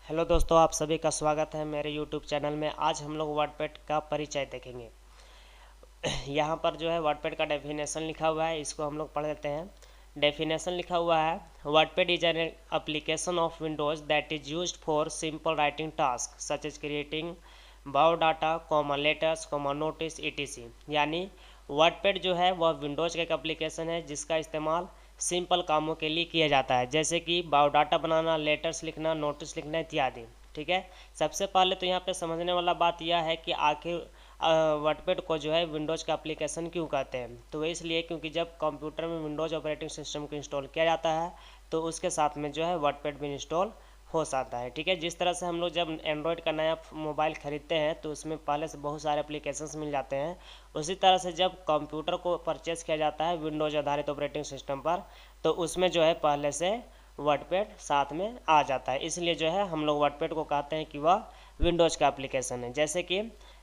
Hello दोस्तों, आप सभी का स्वागत है मेरे यूट्यूब चैनल में। आज हम लोग वर्डपैड का परिचय देखेंगे। यहाँ पर जो है वर्डपैड का डेफिनेशन लिखा हुआ है, इसको हम लोग पढ़ लेते हैं। डेफिनेशन लिखा हुआ है, WordPad is an application of Windows that is used for simple writing task such as creating biodata, comma letters, comma notice etc। यानी वर्डपैड जो है वह विंडोज़ का एक एप्लीकेशन है जिसका इस्तेमाल सिंपल कामों के लिए किया जाता है, जैसे कि बायोडाटा बनाना, लेटर्स लिखना, नोटिस लिखना इत्यादि। ठीक है। सबसे पहले तो यहाँ पे समझने वाला बात यह है कि आखिर वर्डपैड को जो है विंडोज़ का एप्लीकेशन क्यों कहते हैं। तो इसलिए क्योंकि जब कंप्यूटर में विंडोज़ ऑपरेटिंग सिस्टम को इंस्टॉल किया जाता है तो उसके साथ में जो है वर्डपैड भी इंस्टॉल हो जाता है। ठीक है। जिस तरह से हम लोग जब एंड्रॉयड का नया मोबाइल खरीदते हैं तो उसमें पहले से बहुत सारे एप्लीकेशंस मिल जाते हैं, उसी तरह से जब कंप्यूटर को परचेस किया जाता है विंडोज़ आधारित ऑपरेटिंग सिस्टम पर तो उसमें जो है पहले से वर्डपैड साथ में आ जाता है। इसलिए जो है हम लोग वर्डपैड को कहते हैं कि वह विंडोज़ का एप्लीकेशन है। जैसे कि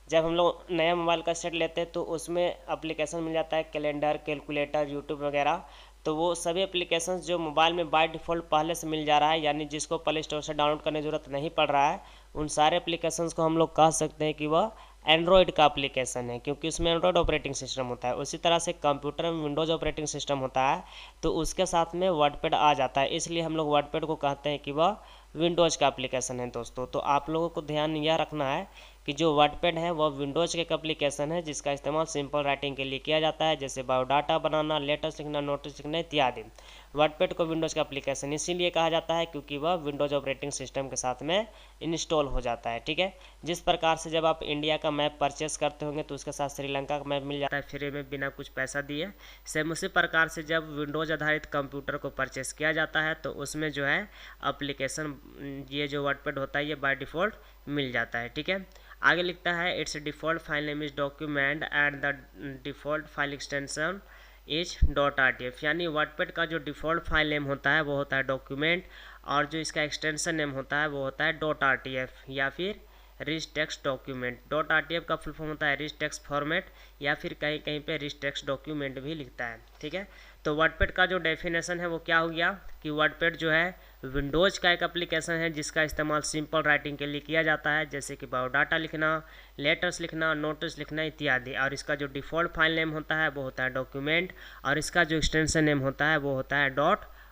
जब हम लोग नया मोबाइल का सेट लेते हैं तो उसमें एप्लीकेशन मिल जाता है, कैलेंडर, कैलकुलेटर, यूट्यूब वगैरह। तो वो सभी एप्लीकेशंस जो मोबाइल में बाय डिफ़ॉल्ट पहले से मिल जा रहा है, यानी जिसको प्ले स्टोर से डाउनलोड करने की ज़रूरत नहीं पड़ रहा है, उन सारे एप्लीकेशंस को हम लोग कह सकते हैं कि वह एंड्रॉयड का एप्लीकेशन है, क्योंकि उसमें एंड्रॉयड ऑपरेटिंग सिस्टम होता है। उसी तरह से कंप्यूटर में विंडोज़ ऑपरेटिंग सिस्टम होता है तो उसके साथ में वर्डपैड आ जाता है, इसलिए हम लोग वर्डपैड को कहते हैं कि वह विंडोज़ का एप्लीकेशन है। दोस्तों, तो आप लोगों को ध्यान यह रखना है कि जो वर्डपैड है वह विंडोज़ के एक एप्लीकेशन है जिसका इस्तेमाल सिंपल राइटिंग के लिए किया जाता है, जैसे बायोडाटा बनाना, लेटर्स लिखना, नोटिस लिखना इत्यादि। वर्डपैड को विंडोज़ का एप्लीकेशन इसीलिए कहा जाता है क्योंकि वह विंडोज़ ऑपरेटिंग सिस्टम के साथ में इंस्टॉल हो जाता है। ठीक है। जिस प्रकार से जब आप इंडिया का मैप परचेस करते होंगे तो उसके साथ श्रीलंका का मैप मिल जाता है फ्री में बिना कुछ पैसा दिए, सेम उसी प्रकार से जब विंडोज़ आधारित कंप्यूटर को परचेस किया जाता है तो उसमें जो है एप्लीकेशन ये जो वर्डपैड होता है ये बाय डिफ़ॉल्ट मिल जाता है। ठीक है। आगे लिखता है, it's default file name is document and the default file extension is .rtf। यानी वर्डपैड का जो डिफ़ॉल्ट फाइल नेम होता है वो होता है डॉक्यूमेंट, और जो इसका एक्सटेंशन नेम होता है वो होता है .rtf या फिर रिच टेक्स्ट डॉक्यूमेंट। .rtf का फुल फॉर्म होता है रिच टेक्स्ट फॉर्मेट, या फिर कहीं कहीं पे रिच टेक्स्ट डॉक्यूमेंट भी लिखता है। ठीक है। तो वर्डपैड का जो डेफिनेशन है वो क्या हो गया कि वर्डपैड जो है विंडोज़ का एक एप्लीकेशन है जिसका इस्तेमाल सिंपल राइटिंग के लिए किया जाता है, जैसे कि बायोडाटा लिखना, लेटर्स लिखना, नोटिस लिखना इत्यादि। और इसका जो डिफ़ॉल्ट फाइल नेम होता है वो होता है डॉक्यूमेंट, और इसका जो एक्सटेंशन नेम होता है वो होता है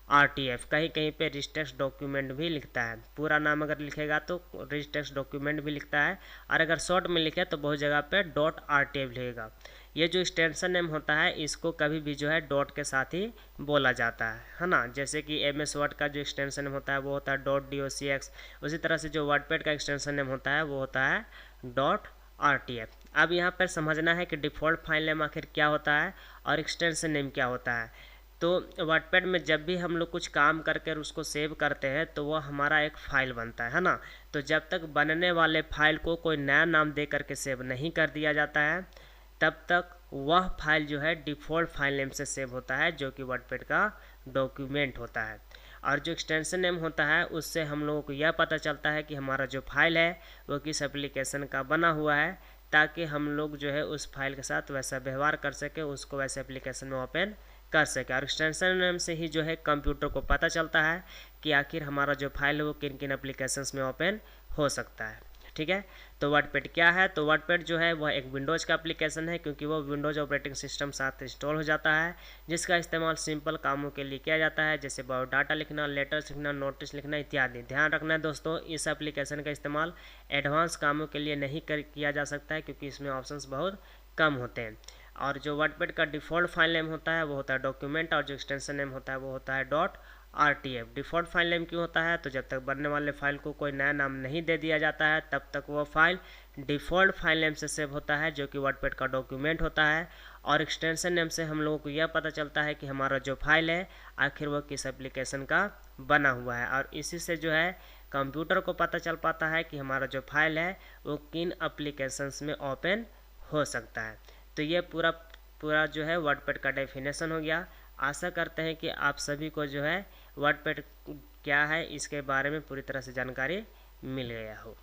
.rtf। कहीं कहीं पे रिच टेक्स्ट डॉक्यूमेंट भी लिखता है। पूरा नाम अगर लिखेगा तो रिच टेक्स्ट डॉक्यूमेंट भी लिखता है, और अगर शॉर्ट में लिखे तो बहुत जगह पे .rtf लिखेगा। ये जो एक्सटेंशन नेम होता है इसको कभी भी जो है डॉट के साथ ही बोला जाता है ना। जैसे कि MS वर्ड का जो एक्सटेंशन नेम होता है वो होता है .docx। उसी तरह से जो वर्डपैड का एक्सटेंशन नेम होता है वो होता है .rtf। अब यहाँ पर समझना है कि डिफ़ॉल्ट फाइल नेम आखिर क्या होता है और एक्सटेंशन नेम क्या होता है। तो वर्डपैड में जब भी हम लोग कुछ काम करके उसको सेव करते हैं तो वह हमारा एक फ़ाइल बनता है ना। तो जब तक बनने वाले फाइल को कोई नया नाम दे करके सेव नहीं कर दिया जाता है तब तक वह फाइल जो है डिफ़ॉल्ट फाइल नेम से सेव होता है, जो कि वर्डपैड का डॉक्यूमेंट होता है। और जो एक्सटेंशन नेम होता है उससे हम लोगों को यह पता चलता है कि हमारा जो फाइल है वो किस एप्लीकेशन का बना हुआ है, ताकि हम लोग जो है उस फाइल के साथ वैसा व्यवहार कर सके, उसको वैसे एप्लीकेशन में ओपन कर सके। और एक्सटेंशन नेम से ही जो है कंप्यूटर को पता चलता है कि आखिर हमारा जो फाइल है वो किन किन एप्लीकेशंस में ओपन हो सकता है। ठीक है। तो वर्डपैड क्या है, तो वर्डपैड जो है वह एक विंडोज़ का एप्लीकेशन है क्योंकि वो विंडोज़ ऑपरेटिंग सिस्टम साथ इंस्टॉल हो जाता है, जिसका इस्तेमाल सिंपल कामों के लिए किया जाता है, जैसे बायोडाटा लिखना, लेटर्स लिखना, नोटिस लिखना इत्यादि। ध्यान रखना है दोस्तों, इस एप्लीकेशन का इस्तेमाल एडवांस कामों के लिए नहीं किया जा सकता है क्योंकि इसमें ऑप्शंस बहुत कम होते हैं। और जो वर्डपैड का डिफ़ॉल्ट फाइल नेम होता है वो होता है डॉक्यूमेंट, और जो एक्सटेंशन नेम होता है वो होता है .rtf। डिफ़ॉल्ट फाइल नेम क्यों होता है, तो जब तक बनने वाले फाइल को कोई नया नाम नहीं दे दिया जाता है तब तक वो फाइल डिफ़ॉल्ट फाइल नेम से सेव होता है, जो कि वर्डपैड का डॉक्यूमेंट होता है। और एक्सटेंशन नेम से हम लोगों को यह पता चलता है कि हमारा जो फाइल है आखिर वह किस एप्लीकेशन का बना हुआ है, और इसी से जो है कंप्यूटर को पता चल पाता है कि हमारा जो फाइल है वो किन एप्लीकेशंस में ओपन हो सकता है। तो ये पूरा जो है वर्डपैड का डेफिनेशन हो गया। आशा करते हैं कि आप सभी को जो है वर्डपैड क्या है इसके बारे में पूरी तरह से जानकारी मिल गया हो।